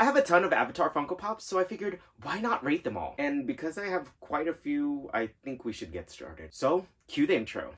I have a ton of Avatar Funko Pops, so I figured, why not rate them all? And because I have quite a few, I think we should get started. So, cue the intro.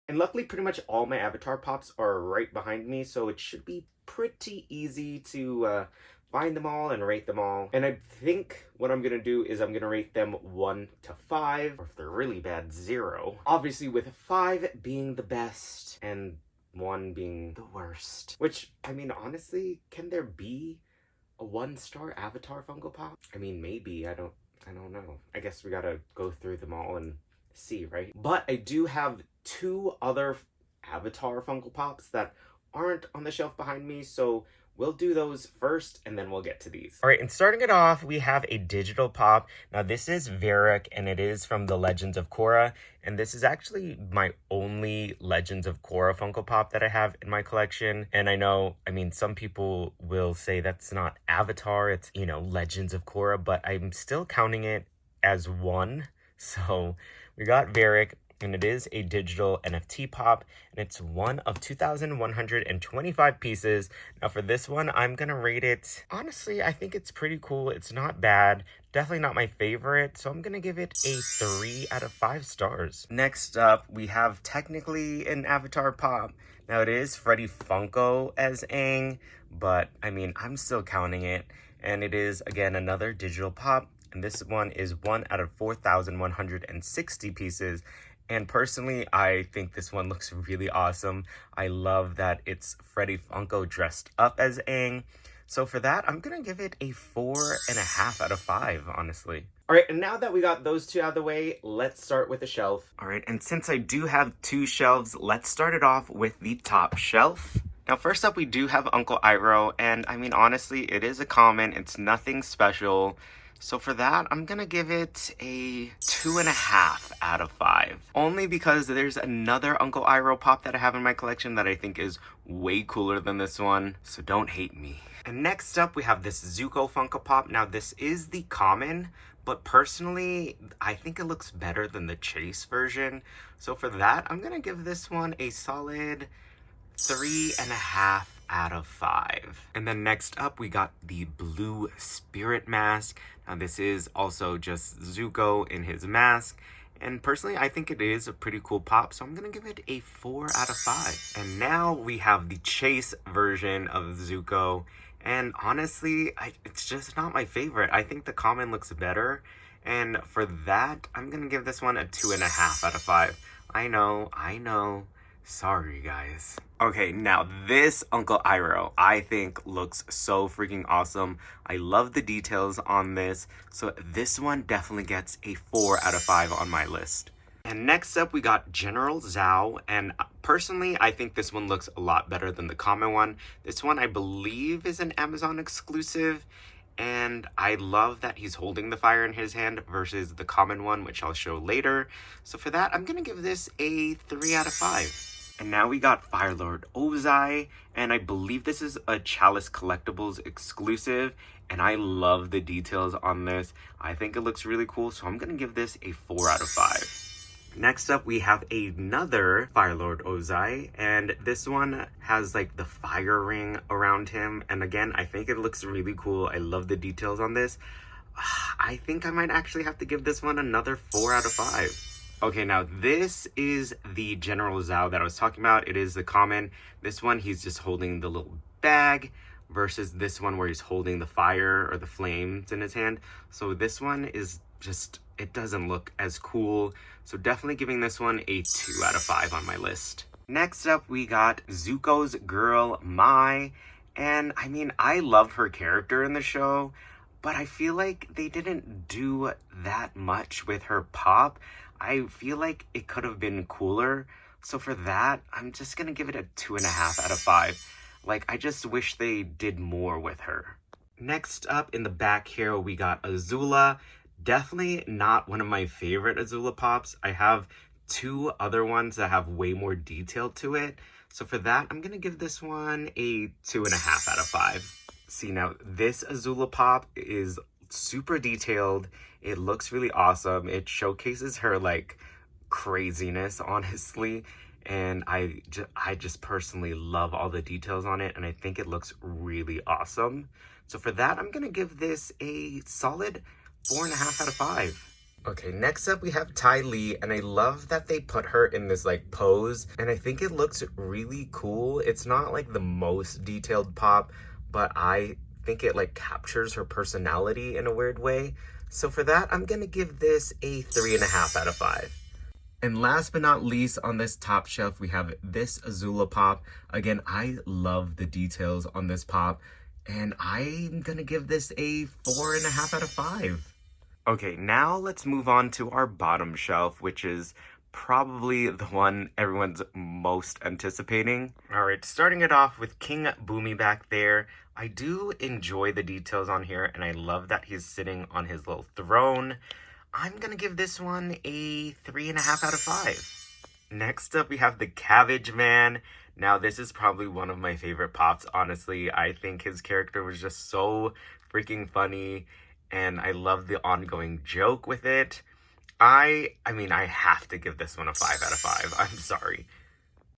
And luckily, pretty much all my Avatar Pops are right behind me, so it should be pretty easy to find them all and rate them all. And I think what I'm gonna do is I'm gonna rate them 1 to 5, or if they're really bad, 0. Obviously with 5 being the best and 1 being the worst. Which, I mean, honestly, can there be a 1-star Avatar Funko Pop? I mean, maybe, I don't know. I guess we gotta go through them all and see, right? But I do have 2 other Avatar Funko Pops that aren't on the shelf behind me, so we'll do those first, and then we'll get to these. All right, and starting it off, we have a digital pop. Now, this is Varric, and it is from the Legends of Korra, and this is actually my only Legends of Korra Funko Pop that I have in my collection. And I know, I mean, some people will say that's not Avatar, it's, you know, Legends of Korra, but I'm still counting it as one. So we got Varric, and it is a digital NFT pop, and it's one of 2,125 pieces. Now for this one, I'm gonna rate it, honestly, I think it's pretty cool. It's not bad, definitely not my favorite, so I'm gonna give it a 3 out of 5 stars. Next up, we have technically an Avatar pop. Now it is Freddy Funko as Aang, but I mean, I'm still counting it, and it is, again, another digital pop, and this one is 1 out of 4,160 pieces. And personally, I think this one looks really awesome. I love that it's Freddy Funko dressed up as Aang. So for that, I'm gonna give it a 4.5 out of 5, honestly. All right, and now that we got those 2 out of the way, let's start with the shelf. All right, and since I do have 2 shelves, let's start it off with the top shelf. Now, first up, we do have Uncle Iroh, and I mean, honestly, it is a common. It's nothing special. So for that, I'm gonna give it a 2.5 out of 5. Only because there's another Uncle Iroh pop that I have in my collection that I think is way cooler than this one, so don't hate me. And next up, we have this Zuko Funko Pop. Now, this is the common, but personally, I think it looks better than the Chase version. So for that, I'm gonna give this one a solid 3.5 out of 5. And then next up, we got the blue spirit mask. Now this is also just Zuko in his mask, and personally I think it is a pretty cool pop, so I'm gonna give it a 4 out of 5. And now we have the Chase version of Zuko, and honestly, it's just not my favorite. I think the common looks better, and for that, I'm gonna give this one a 2.5 out of 5. I know. Sorry, guys. Okay, now this Uncle Iroh, I think looks so freaking awesome. I love the details on this. So this one definitely gets a 4 out of 5 on my list. And next up, we got General Zhao. And personally, I think this one looks a lot better than the common one. This one, I believe, is an Amazon exclusive. And I love that he's holding the fire in his hand versus the common one, which I'll show later. So for that, I'm gonna give this a 3 out of 5. And now we got Firelord Ozai, and I believe this is a Chalice Collectibles exclusive, and I love the details on this. I think it looks really cool, so I'm gonna give this a 4 out of 5. Next up, we have another Firelord Ozai, and this one has like the fire ring around him, and again, I think it looks really cool. I love the details on this. I think I might actually have to give this one another 4 out of 5. Okay, now this is the General Zhao that I was talking about. It is the common. This one, he's just holding the little bag versus this one where he's holding the fire or the flames in his hand. So this one is just, it doesn't look as cool. So definitely giving this one a 2 out of 5 on my list. Next up, we got Zuko's girl, Mai. And I mean, I love her character in the show, but I feel like they didn't do that much with her pop. I feel like it could have been cooler. So for that, I'm just gonna give it a 2.5 out of 5. Like, I just wish they did more with her. Next up in the back here, we got Azula. Definitely not one of my favorite Azula pops. I have 2 other ones that have way more detail to it. So for that, I'm gonna give this one a 2.5 out of 5. See, now this Azula pop is super detailed. It looks really awesome. It showcases her like craziness, honestly. And I just personally love all the details on it, and I think it looks really awesome. So for that, I'm gonna give this a solid 4.5 out of 5. Okay, next up we have Ty Lee, and I love that they put her in this like pose, and I think it looks really cool. It's not like the most detailed pop, but I think it like captures her personality in a weird way. So for that, I'm gonna give this a 3.5 out of 5. And last but not least, on this top shelf, we have this Azula pop. Again, I love the details on this pop, and I'm gonna give this a 4.5 out of 5. Okay, now let's move on to our bottom shelf, which is probably the one everyone's most anticipating. All right, starting it off with King Boomy back there. I do enjoy the details on here, and I love that he's sitting on his little throne. I'm gonna give this one a 3.5 out of 5. Next up, we have the Cabbage Man. Now, this is probably one of my favorite pops, honestly. I think his character was just so freaking funny, and I love the ongoing joke with it. I mean, I have to give this one a 5 out of 5. I'm sorry.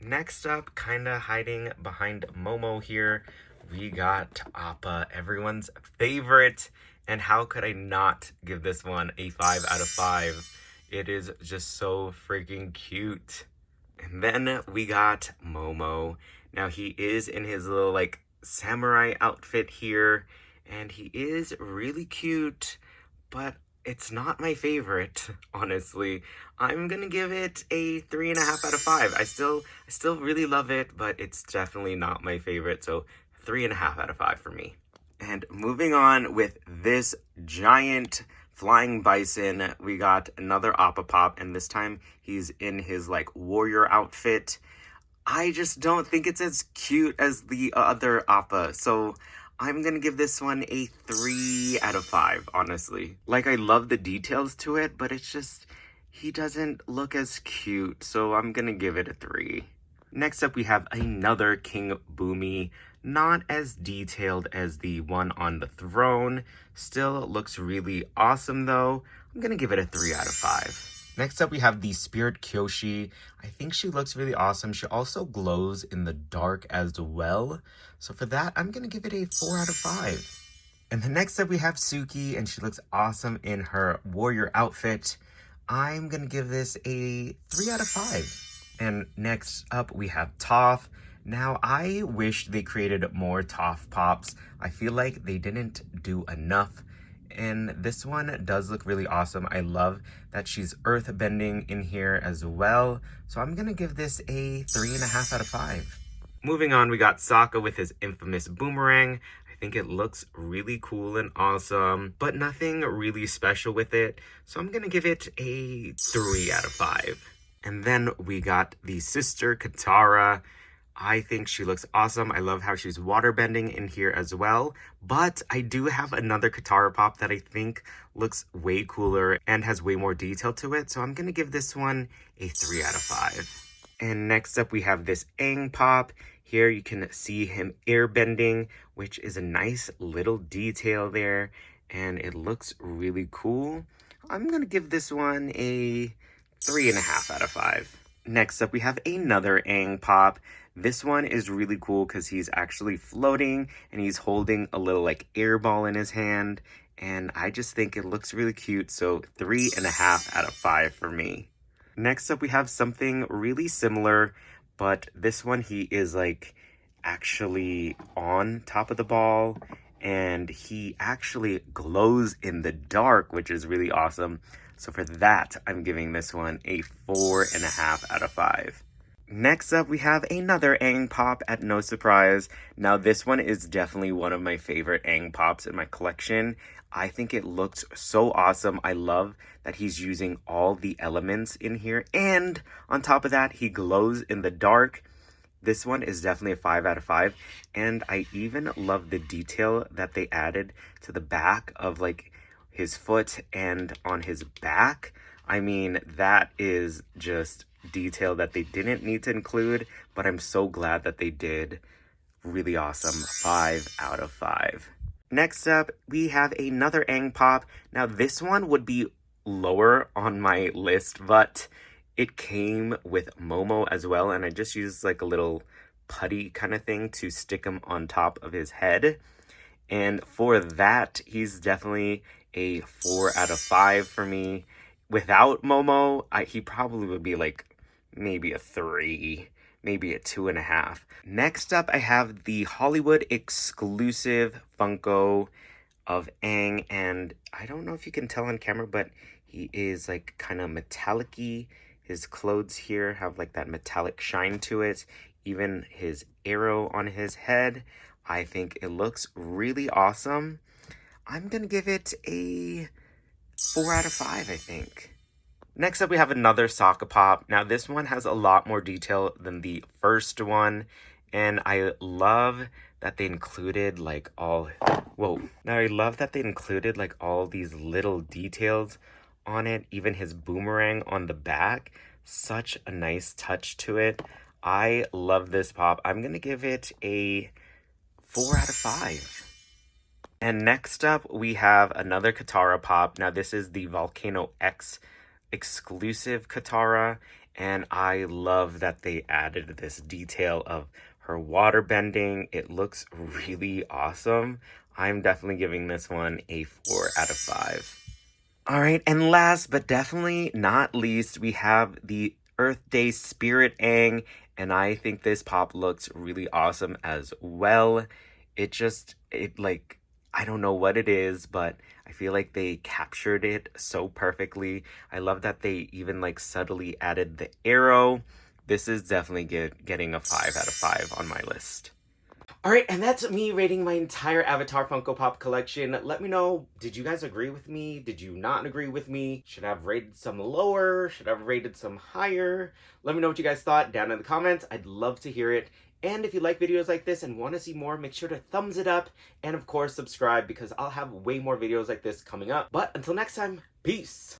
Next up, kind of hiding behind Momo here, we got Appa, everyone's favorite. And how could I not give this one a 5 out of 5? It is just so freaking cute. And then we got Momo. Now he is in his little like samurai outfit here, and he is really cute, but it's not my favorite, honestly. I'm gonna give it a 3.5 out of 5. I still really love it, but it's definitely not my favorite, so 3.5 out of 5 for me. And moving on with this giant flying bison, we got another Appa pop, and this time he's in his like warrior outfit. I just don't think it's as cute as the other Appa, so I'm gonna give this one a 3 out of 5, honestly. Like, I love the details to it, but it's just, he doesn't look as cute, so I'm gonna give it a 3. Next up, we have another King Boomy. Not as detailed as the one on the throne. Still looks really awesome, though. I'm gonna give it a 3 out of 5. Next up, we have the Spirit Kyoshi. I think she looks really awesome. She also glows in the dark as well. So for that, I'm gonna give it a 4 out of 5. And then next up, we have Suki, and she looks awesome in her warrior outfit. I'm gonna give this a 3 out of 5. And next up, we have Toph. Now, I wish they created more Toph pops. I feel like they didn't do enough. And this one does look really awesome. I love that she's earthbending in here as well. So I'm gonna give this a 3.5 out of 5. Moving on, we got Sokka with his infamous boomerang. I think it looks really cool and awesome, but nothing really special with it. So I'm gonna give it a 3 out of 5. And then we got the sister Katara. I think she looks awesome. I love how she's waterbending in here as well. But I do have another Katara pop that I think looks way cooler and has way more detail to it. So I'm going to give this one a 3 out of 5. And next up, we have this Aang pop. Here you can see him airbending, which is a nice little detail there. And it looks really cool. I'm going to give this one a 3.5 out of 5. Next up, we have another Aang pop. This one is really cool because he's actually floating and he's holding a little like air ball in his hand. And I just think it looks really cute. So 3.5 out of 5 for me. Next up, we have something really similar, but this one he is like actually on top of the ball. And he actually glows in the dark, which is really awesome. So for that, I'm giving this one a 4.5 out of 5. Next up, we have another Aang pop at no surprise. Now, this one is definitely one of my favorite Aang pops in my collection. I think it looks so awesome. I love that he's using all the elements in here. And on top of that, he glows in the dark. This one is definitely a 5 out of 5. And I even love the detail that they added to the back of like his foot and on his back. I mean, that is just detail that they didn't need to include, but I'm so glad that they did. Really awesome. 5 out of 5. Next up, we have another Aang pop. Now this one would be lower on my list, but it came with Momo as well, and I just used like a little putty kind of thing to stick him on top of his head. And for that, he's definitely a 4 out of 5 for me. Without Momo, he probably would be like maybe a 3, maybe a 2.5. Next up, I have the Hollywood exclusive Funko of Aang, and I don't know if you can tell on camera, but he is like kind of metallic-y. His clothes here have like that metallic shine to it. Even his arrow on his head. I think it looks really awesome. I'm gonna give it a 4 out of 5, I think. Next up, we have another Sokka Pop. Now, this one has a lot more detail than the first one, and I love that they included like all... Whoa. Now, I love that they included like all these little details on it, even his boomerang on the back. Such a nice touch to it. I love this pop. I'm gonna give it a 4 out of 5. And next up, we have another Katara pop. Now, this is the Volcano X exclusive Katara, and I love that they added this detail of her water bending. It looks really awesome. I'm definitely giving this one a 4 out of 5. All right, and last but definitely not least, we have the Earth Day Spirit Aang, and I think this pop looks really awesome as well. I don't know what it is, but I feel like they captured it so perfectly. I love that they even like subtly added the arrow. This is definitely getting a 5 out of 5 on my list. Alright, and that's me rating my entire Avatar Funko Pop collection. Let me know, did you guys agree with me? Did you not agree with me? Should I have rated some lower? Should I have rated some higher? Let me know what you guys thought down in the comments. I'd love to hear it. And if you like videos like this and want to see more, make sure to thumbs it up. And of course, subscribe because I'll have way more videos like this coming up. But until next time, peace!